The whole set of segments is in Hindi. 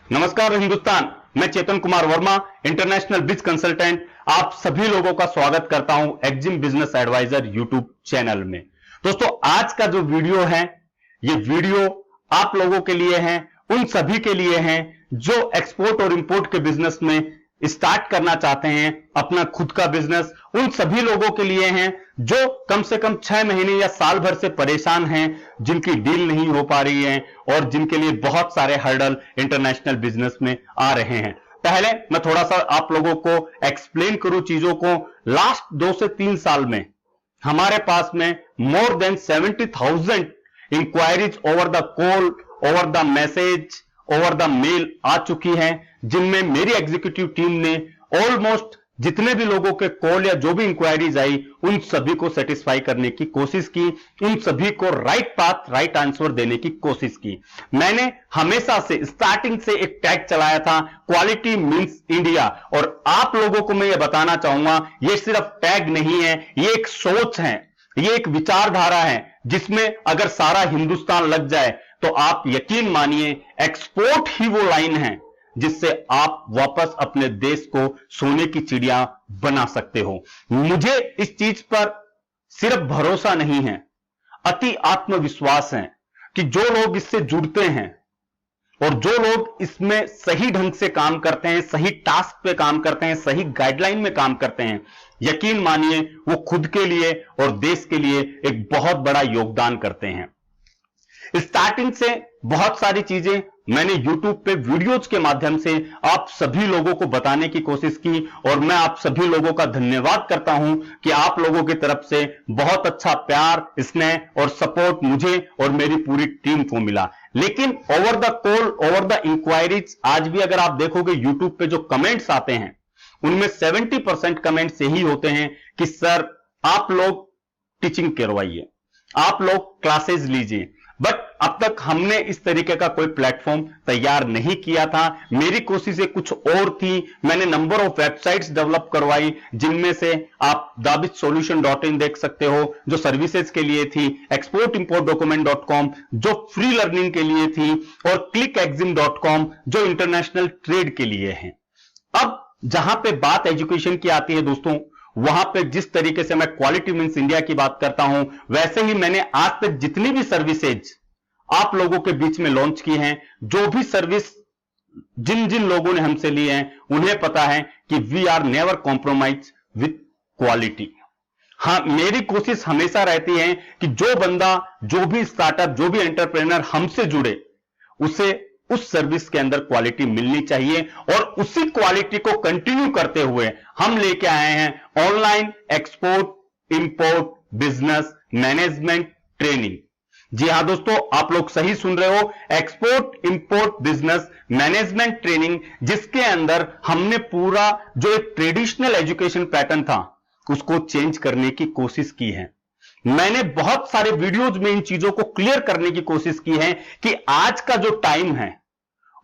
नमस्कार हिंदुस्तान, मैं चेतन कुमार वर्मा, इंटरनेशनल बिज कंसल्टेंट, आप सभी लोगों का स्वागत करता हूं Exim business adviser YouTube channel में। दोस्तों, आज का जो वीडियो है, ये वीडियो आप लोगों के लिए है, उन सभी के लिए है जो एक्सपोर्ट और इंपोर्ट के बिजनेस में स्टार्ट करना चाहते हैं, अपना खुद का बिजनेस। उन सभी लोगों के लिए हैं जो कम से कम 6 महीने या साल भर से परेशान हैं, जिनकी डील नहीं हो पा रही है और जिनके लिए बहुत सारे हर्डल इंटरनेशनल बिजनेस में आ रहे हैं। पहले मैं थोड़ा सा आप लोगों को एक्सप्लेन करूं चीजों को। लास्ट 2 से 3 साल में हमारे पास में more than 70,000 inquiries over the call, over the message, over the mail आ चुकी हैं, जिनमें मेरी एग्जीक्यूटिव टीम ने ऑलमोस्ट जितने भी लोगों के कॉल या जो भी इंक्वायरीज आई उन सभी को सेटिस्फाई करने की कोशिश की, उन सभी को राइट पाथ, राइट आंसर देने की कोशिश की। मैंने हमेशा से स्टार्टिंग से एक टैग चलाया था, क्वालिटी मींस इंडिया। और आप लोगों को मैं ये बताना चाहूंगा, ये सिर्फ टैग नहीं है, ये एक सोच है, ये एक विचारधारा है, जिसमें अगर सारा हिंदुस्तान लग जाए तो आप यकीन मानिए एक्सपोर्ट ही वो लाइन है जिससे आप वापस अपने देश को सोने की चिड़िया बना सकते हो। मुझे इस चीज पर सिर्फ भरोसा नहीं है, अति आत्मविश्वास है कि जो लोग इससे जुड़ते हैं और जो लोग इसमें सही ढंग से काम करते हैं, सही टास्क पे काम करते हैं, सही गाइडलाइन में काम करते हैं, यकीन मानिए वो खुद के लिए और देश के लिए एक बहुत बड़ा योगदान करते हैं। स्टार्टिंग से बहुत सारी चीजें मैंने YouTube पे वीडियोज के माध्यम से आप सभी लोगों को बताने की कोशिश की और मैं आप सभी लोगों का धन्यवाद करता हूं कि आप लोगों की तरफ से बहुत अच्छा प्यार, स्नेह और सपोर्ट मुझे और मेरी पूरी टीम को मिला। लेकिन over the call, over the inquiries, आज भी अगर आप देखोगे YouTube पे जो कमेंट्स आते हैं उनमें 70% कमेंट्स यही होते हैं कि सर आप लोग टीचिंग करवाइए, आप लोग क्लासेस लीजिए। बट अब तक हमने इस तरीके का कोई प्लेटफॉर्म तैयार नहीं किया था। मेरी कोशिशें कुछ और थी। मैंने नंबर ऑफ वेबसाइट्स डेवलप करवाई, जिनमें से आप dabitsolution.in देख सकते हो जो सर्विसेज के लिए थी, exportimportdocument.com जो फ्री लर्निंग के लिए थी और clickexim.com जो इंटरनेशनल ट्रेड के लिए है। अब जहां पे बात एजुकेशन की आती है दोस्तों, वहां पे जिस तरीके से मैं क्वालिटी मींस इंडिया की बात करता हूं, वैसे ही मैंने आज तक जितनी भी सर्विसेज आप लोगों के बीच में लॉन्च की हैं, जो भी सर्विस जिन जिन लोगों ने हमसे ली है, उन्हें पता है कि we are never compromise with quality. हां, मेरी कोशिश हमेशा रहती है कि जो बंदा, जो भी स्टार्टअप, जो भी एंटरप्रेन्योर हमसे जुड़े, उसे उस सर्विस के अंदर क्वालिटी मिलनी चाहिए और उसी क्वालिटी को कंटिन्यू करते हुए हम लेके आए हैं online export import business management training. जी हां दोस्तों, आप लोग सही सुन रहे हो, export import business management training, जिसके अंदर हमने पूरा जो एक ट्रेडिशनल एजुकेशन पैटर्न था उसको चेंज करने की कोशिश की है। मैंने बहुत सारे वीडियोज में इन चीजों को क्लियर करने की कोशिश की है कि आज का जो टाइम है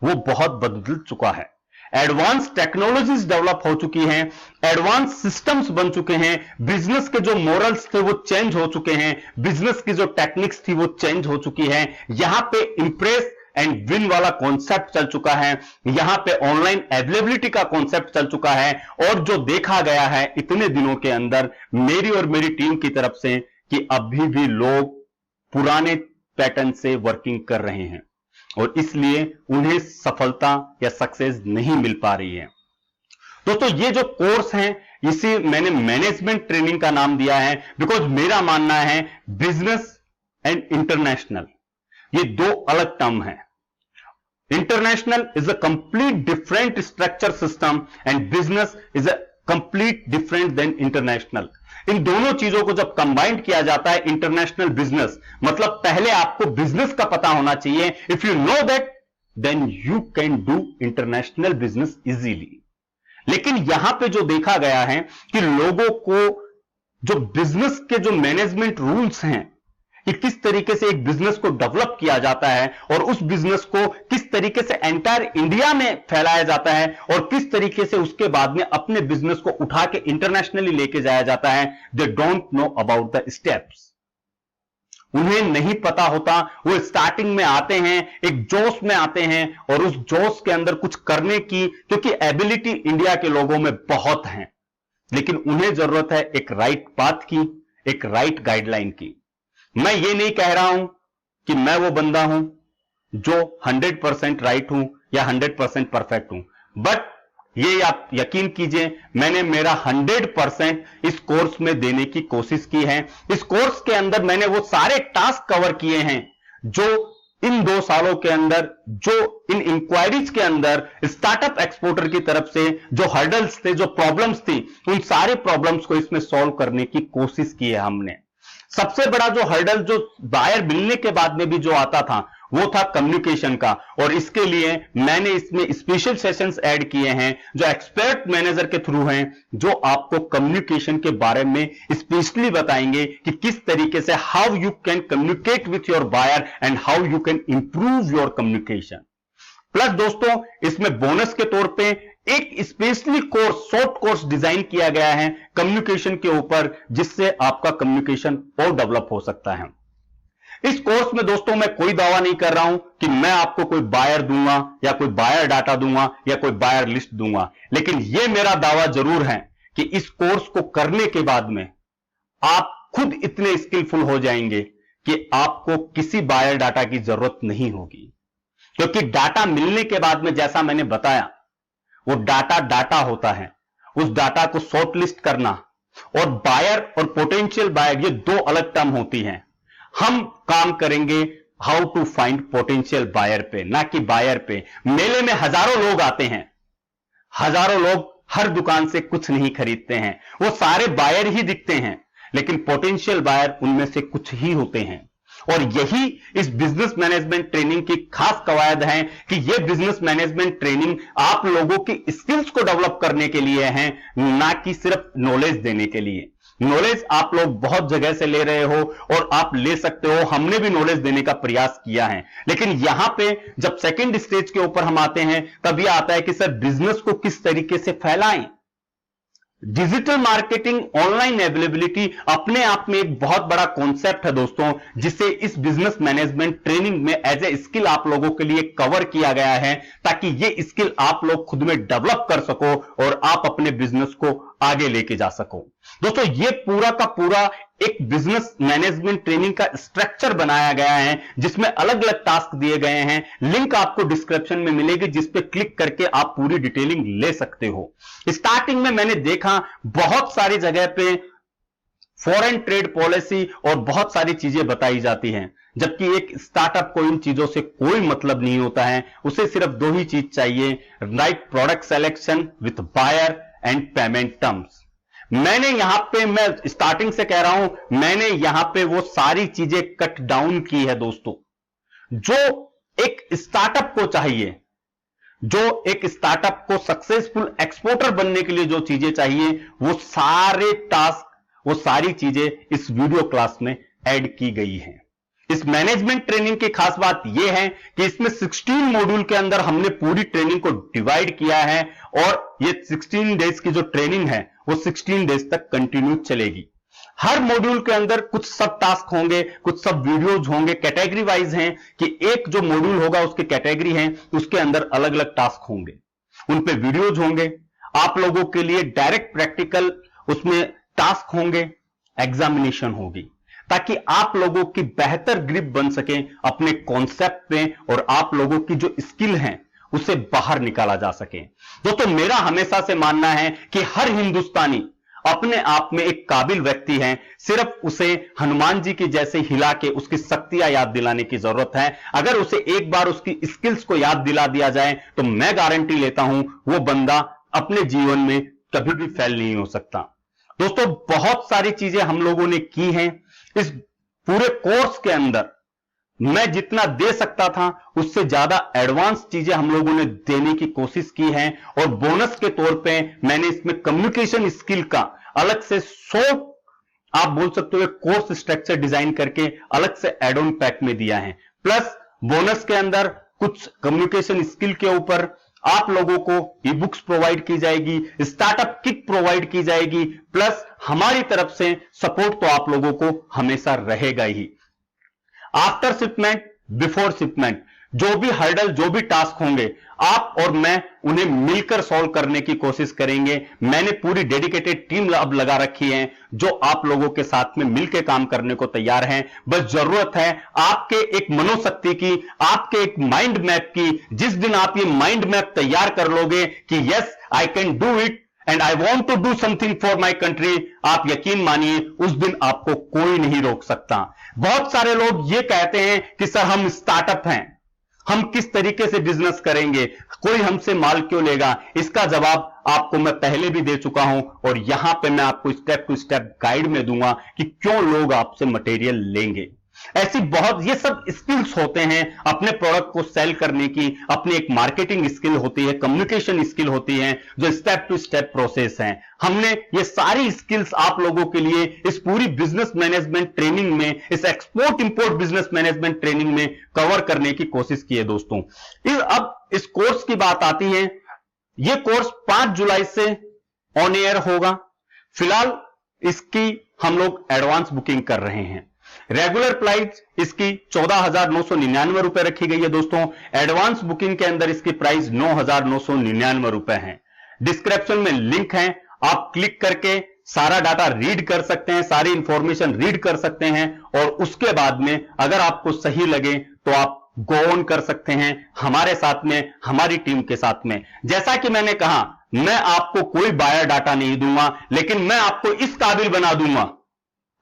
वो बहुत बदल चुका है। एडवांस टेक्नोलॉजीज डेवलप हो चुकी हैं, एडवांस सिस्टम्स बन चुके हैं, बिजनेस के जो मॉरल्स थे वो चेंज हो चुके हैं, बिजनेस की जो टेक्निक्स थी वो चेंज हो चुकी है। यहां पे इंप्रेस एंड विन वाला कॉन्सेप्ट चल चुका है, यहां पे ऑनलाइन अवेलेबिलिटी का कॉन्सेप्ट चल चुका है। और जो देखा गया है इतने दिनों के अंदर मेरी और मेरी टीम की तरफ से कि अभी भी लोग पुराने पैटर्न से वर्किंग कर रहे हैं और इसलिए उन्हें सफलता या सक्सेस नहीं मिल पा रही है। दोस्तों, ये जो कोर्स है इसे मैंने मैनेजमेंट ट्रेनिंग का नाम दिया है, बिकॉज मेरा मानना है बिजनेस एंड इंटरनेशनल ये दो अलग टर्म है। International is a complete different structure system and business is a complete different than international. इन दोनों चीजों को जब कंबाइंड किया जाता है, इंटरनेशनल बिजनेस मतलब पहले आपको बिजनेस का पता होना चाहिए। If you know that then you can do international business easily. लेकिन यहां पे जो देखा गया है कि लोगों को जो बिजनेस के जो मैनेजमेंट रूल्स हैं कि किस तरीके से एक बिजनेस को डेवलप किया जाता है और उस बिजनेस को किस तरीके से एंटायर इंडिया में फैलाया जाता है और किस तरीके से उसके बाद में अपने बिजनेस को उठा के इंटरनेशनली लेके जाया जाता है, they don't know about the steps. उन्हें नहीं पता होता, वो स्टार्टिंग में आते हैं, एक जोश में आते हैं और उस जोश के अंदर कुछ करने की, क्योंकि एबिलिटी इंडिया के लोगों में बहुत है, लेकिन उन्हें जरूरत है एक राइट पाथ की, एक राइट गाइडलाइन की। मैं ये नहीं कह रहा हूं कि मैं वो बंदा हूं जो 100% राइट हूं या 100% परफेक्ट हूं, बट ये आप यकीन कीजिए, मैंने मेरा 100% इस कोर्स में देने की कोशिश की है। इस कोर्स के अंदर मैंने वो सारे टास्क कवर किए हैं जो इन 2 सालों के अंदर, जो इन इंक्वायरीज के अंदर स्टार्टअप एक्सपोर्टर की तरफ से जो हर्डल्स थे, जो प्रॉब्लम्स थी, उन सारे प्रॉब्लम्स को इसमें सॉल्व करने की कोशिश की है हमने। सबसे बड़ा जो हर्डल जो बायर मिलने के बाद में भी जो आता था वो था कम्युनिकेशन का, और इसके लिए मैंने इसमें स्पेशल सेशंस ऐड किए हैं जो एक्सपर्ट मैनेजर के थ्रू हैं, जो आपको कम्युनिकेशन के बारे में स्पेशली बताएंगे कि किस तरीके से how you can communicate with your buyer and how you can improve your communication. Plus दोस्तों, इसमें बोनस के तौर पे एक specially course, short course design किया गया है कम्युनिकेशन के ऊपर, जिससे आपका कम्युनिकेशन और डेवलप हो सकता है। इस कोर्स में दोस्तों मैं कोई दावा नहीं कर रहा हूं कि मैं आपको कोई बायर दूंगा या कोई बायर डाटा दूंगा या कोई बायर लिस्ट दूंगा, लेकिन यह मेरा दावा जरूर है कि इस कोर्स को करने के बाद में आप खुद इतने स्किलफुल हो जाएंगे कि आपको किसी बायर डाटा की जरूरत नहीं होगी, क्योंकि डाटा मिलने के बाद में, जैसा मैंने बताया, वो डाटा होता है। उस डाटा को शॉर्टलिस्ट करना और बायर और पोटेंशियल बायर, ये 2 अलग टर्म होती हैं। हम काम करेंगे how to find potential buyer पे, ना कि बायर पे। मेले में हजारों लोग आते हैं, हजारों लोग हर दुकान से कुछ नहीं खरीदते हैं, वो सारे बायर ही दिखते हैं, लेकिन पोटेंशियल बायर उनमें से कुछ ही होते हैं। और यही इस बिजनेस मैनेजमेंट ट्रेनिंग की खास कवायद है कि यह बिजनेस मैनेजमेंट ट्रेनिंग आप लोगों की स्किल्स को डेवलप करने के लिए है, ना कि सिर्फ नॉलेज देने के लिए। नॉलेज आप लोग बहुत जगह से ले रहे हो और आप ले सकते हो, हमने भी नॉलेज देने का प्रयास किया है, लेकिन यहां पे जब सेकंड स्टेज के ऊपर हम आते हैं तब यह आता है कि सर बिजनेस को किस तरीके से फैलाएं। डिजिटल मार्केटिंग, ऑनलाइन अवेलेबिलिटी अपने आप में एक बहुत बड़ा कॉन्सेप्ट है दोस्तों, जिसे इस बिजनेस मैनेजमेंट ट्रेनिंग में एज ए स्किल आप लोगों के लिए कवर किया गया है, ताकि ये स्किल आप लोग खुद में डेवलप कर सको और आप अपने बिजनेस को आगे लेके जा सको। दोस्तों, ये पूरा का पूरा एक बिजनेस मैनेजमेंट ट्रेनिंग का स्ट्रक्चर बनाया गया है, जिसमें अलग अलग टास्क दिए गए हैं। लिंक आपको डिस्क्रिप्शन में मिलेगी, जिस पे क्लिक करके आप पूरी डिटेलिंग ले सकते हो। स्टार्टिंग में मैंने देखा बहुत सारी जगह पे फॉरेन ट्रेड पॉलिसी और बहुत सारी चीजें बताई जाती हैं, जबकि एक स्टार्टअप को इन चीजों से कोई मतलब नहीं होता है। उसे सिर्फ 2 ही चीज चाहिए, right product selection with buyer and payment terms. मैंने यहां पे, मैं स्टार्टिंग से कह रहा हूं, मैंने यहां पे वो सारी चीजें कट डाउन की है दोस्तों, जो एक स्टार्टअप को चाहिए, जो एक स्टार्टअप को सक्सेसफुल एक्सपोर्टर बनने के लिए जो चीजें चाहिए, वो सारे टास्क, वो सारी चीजें इस वीडियो क्लास में ऐड की गई हैं। इस मैनेजमेंट ट्रेनिंग की खास बात यह है कि इसमें 16 मॉड्यूल के अंदर हमने पूरी ट्रेनिंग को डिवाइड किया है, और ये 16 डेज की जो ट्रेनिंग है वो 16 डेज तक कंटिन्यू चलेगी। हर मॉड्यूल के अंदर कुछ सब टास्क होंगे, कुछ सब वीडियोज होंगे, कैटेगरी वाइज हैं कि एक जो मॉड्यूल होगा उसकी कैटेगरी है, उसके अंदर अलग अलग टास्क होंगे, उन पे वीडियोज होंगे। आप लोगों के लिए डायरेक्ट प्रैक्टिकल उसमें टास्क होंगे, एग्जामिनेशन होगी, ताकि आप लोगों की बेहतर ग्रिप बन सके अपने कॉन्सेप्ट पे और आप लोगों की जो स्किल है उसे बाहर निकाला जा सके। दोस्तों, मेरा हमेशा से मानना है कि हर हिंदुस्तानी अपने आप में एक काबिल व्यक्ति है, सिर्फ उसे हनुमान जी की जैसे हिला के उसकी शक्तियां याद दिलाने की जरूरत है। अगर उसे एक बार उसकी स्किल्स को याद दिला दिया जाए तो मैं गारंटी लेता हूं वो बंदा अपने जीवन में कभी भी फेल नहीं हो सकता। दोस्तों, बहुत सारी चीजें हम लोगों ने की हैं इस पूरे कोर्स के अंदर। मैं जितना दे सकता था उससे ज्यादा एडवांस चीजें हम लोगों ने देने की कोशिश की है, और बोनस के तौर पे मैंने इसमें कम्युनिकेशन स्किल का अलग से 100, आप बोल सकते हो, कोर्स स्ट्रक्चर डिजाइन करके अलग से एड ऑन पैक में दिया है। प्लस बोनस के अंदर कुछ कम्युनिकेशन स्किल के ऊपर आप लोगों को ई बुक्स प्रोवाइड की जाएगी, स्टार्टअप किट प्रोवाइड की जाएगी, प्लस हमारी तरफ से सपोर्ट तो आप लोगों को हमेशा रहेगा ही। आफ्टर शिपमेंट, बिफोर शिपमेंट, जो भी हर्डल, जो भी टास्क होंगे, आप और मैं उन्हें मिलकर सॉल्व करने की कोशिश करेंगे। मैंने पूरी डेडिकेटेड टीम अब लगा रखी है जो आप लोगों के साथ में मिलकर काम करने को तैयार हैं। बस जरूरत है आपके एक मनोशक्ति की, आपके एक माइंड मैप की। जिस दिन आप ये माइंड मैप तैयार कर लोगे कि yes I can do it and I want to do something for my country, आप यकीन मानिए उस दिन आपको कोई नहीं रोक सकता। बहुत सारे लोग ये कहते हैं कि सर हम स्टार्टअप हैं, हम किस तरीके से बिजनेस करेंगे, कोई हमसे माल क्यों लेगा। इसका जवाब आपको मैं पहले भी दे चुका हूं और यहां पे मैं आपको स्टेप टू स्टेप गाइड में दूंगा कि क्यों लोग आपसे मटेरियल लेंगे। ऐसी बहुत, ये सब स्किल्स होते हैं अपने प्रोडक्ट को सेल करने की, अपनी एक मार्केटिंग स्किल होती है, कम्युनिकेशन स्किल होती है, जो स्टेप टू स्टेप प्रोसेस है। हमने ये सारी स्किल्स आप लोगों के लिए इस पूरी बिजनेस मैनेजमेंट ट्रेनिंग में, इस export import business management training में कवर करने की कोशिश की है दोस्तों। अब इस कोर्स की बात आती है, यह कोर्स 5 जुलाई से ऑन एयर होगा। फिलहाल इसकी हम लोग एडवांस बुकिंग कर रहे हैं। रेगुलर प्राइस इसकी 14,999 रुपए रखी गई है दोस्तों। एडवांस बुकिंग के अंदर इसकी प्राइस 9,999 रुपए है। डिस्क्रिप्शन में लिंक है, आप क्लिक करके सारा डाटा रीड कर सकते हैं, सारी इंफॉर्मेशन रीड कर सकते हैं और उसके बाद में अगर आपको सही लगे तो आप गो ऑन कर सकते हैं हमारे साथ में, हमारी टीम के साथ में। जैसा कि मैंने कहा, मैं आपको कोई बायर डाटा नहीं दूंगा, लेकिन मैं आपको इस काबिल बना दूंगा,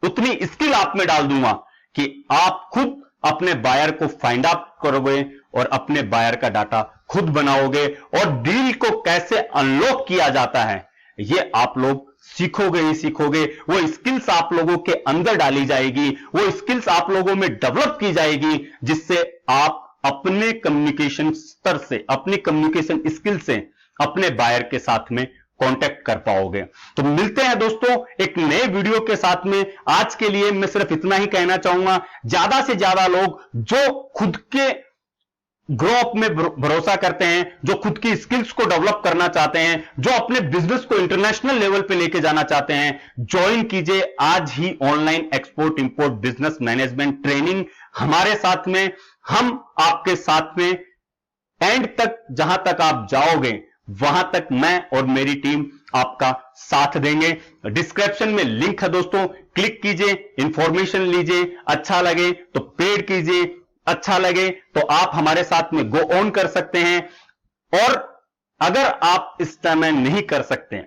उतनी स्किल आप में डाल दूंगा कि आप खुद अपने बायर को फाइंड आउट करोगे और अपने बायर का डाटा खुद बनाओगे और डील को कैसे अनलॉक किया जाता है ये आप लोग सीखोगे ही सीखोगे। वो स्किल्स आप लोगों के अंदर डाली जाएगी, वो स्किल्स आप लोगों में डेवलप की जाएगी, जिससे आप अपने कम्युनिकेशन स्तर से, अपनी कम्युनिकेशन स्किल से अपने बायर के साथ में कांटेक्ट कर पाओगे। तो मिलते हैं दोस्तों एक नए वीडियो के साथ में। आज के लिए मैं सिर्फ इतना ही कहना चाहूंगा, ज्यादा से ज्यादा लोग जो खुद के ग्रो अप में भरोसा करते हैं, जो खुद की स्किल्स को डेवलप करना चाहते हैं, जो अपने बिजनेस को इंटरनेशनल लेवल पे लेके जाना चाहते हैं, ज्वाइन कीजिए आज ही online export import business management training हमारे साथ में। हम आपके साथ में एंड तक, जहां तक आप जाओगे वहां तक मैं और मेरी टीम आपका साथ देंगे। डिस्क्रिप्शन में लिंक है दोस्तों, क्लिक कीजिए, इंफॉर्मेशन लीजिए, अच्छा लगे तो पेड कीजिए, अच्छा लगे तो आप हमारे साथ में गो ऑन कर सकते हैं। और अगर आप इस समय नहीं कर सकते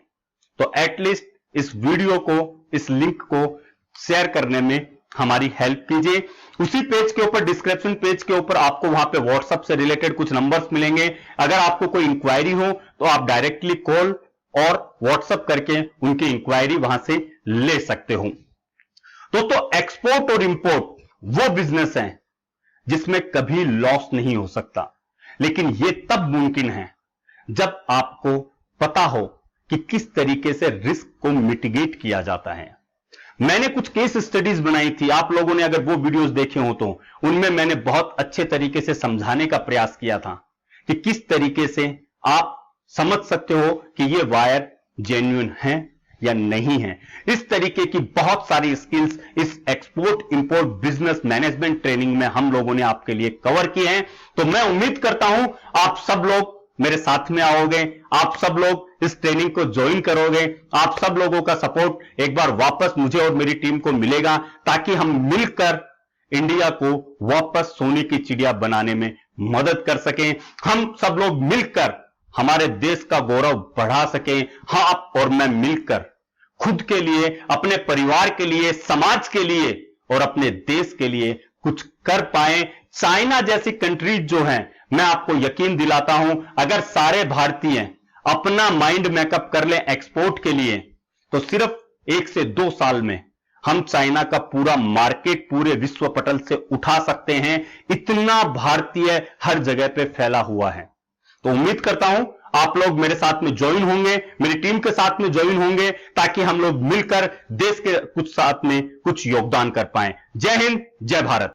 तो एटलीस्ट इस वीडियो को, इस लिंक को शेयर करने में हमारी हेल्प कीजिए। उसी पेज के ऊपर, डिस्क्रिप्शन पेज के ऊपर आपको वहां पे व्हाट्सएप से रिलेटेड कुछ नंबर्स मिलेंगे। अगर आपको कोई इंक्वायरी हो तो आप डायरेक्टली कॉल और व्हाट्सएप करके उनकी इंक्वायरी वहां से ले सकते हो। दोस्तों एक्सपोर्ट और इंपोर्ट वो बिजनेस है जिसमें कभी लॉस नहीं हो सकता, लेकिन यह तब मुमकिन है जब आपको पता हो कि किस तरीके से रिस्क को मिटिगेट किया जाता है। मैंने कुछ केस स्टडीज बनाई थी, आप लोगों ने अगर वो वीडियोस देखे हो तो उनमें मैंने बहुत अच्छे तरीके से समझाने का प्रयास किया था कि किस तरीके से आप समझ सकते हो कि ये वायर जेन्युइन है या नहीं है। इस तरीके की बहुत सारी स्किल्स इस export import business management training में हम लोगों ने आपके लिए कवर किए हैं। तो मैं उम्मीद करता हूं आप सब लोग मेरे साथ में आओगे, आप सब लोग इस ट्रेनिंग को ज्वाइन करोगे, आप सब लोगों का सपोर्ट एक बार वापस मुझे और मेरी टीम को मिलेगा, ताकि हम मिलकर इंडिया को वापस सोने की चिड़िया बनाने में मदद कर सकें। हम सब लोग मिलकर हमारे देश का गौरव बढ़ा सकें। हाँ, आप और मैं मिलकर खुद के लिए, अपने परिवार के लिए, समाज के लिए और अपने देश के लिए कुछ कर पाए। चाइना जैसी कंट्रीज जो हैं, मैं आपको यकीन दिलाता हूं अगर सारे भारतीय अपना माइंड मेकअप कर लें एक्सपोर्ट के लिए तो सिर्फ 1 से 2 साल में हम चाइना का पूरा मार्केट पूरे विश्व पटल से उठा सकते हैं। इतना भारतीय हर जगह पे फैला हुआ है। तो उम्मीद करता हूं आप लोग मेरे साथ में ज्वाइन होंगे, मेरी टीम के साथ में ज्वाइन होंगे, ताकि हम लोग मिलकर देश के कुछ साथ में कुछ योगदान कर पाएं। जय हिंद, जय भारत।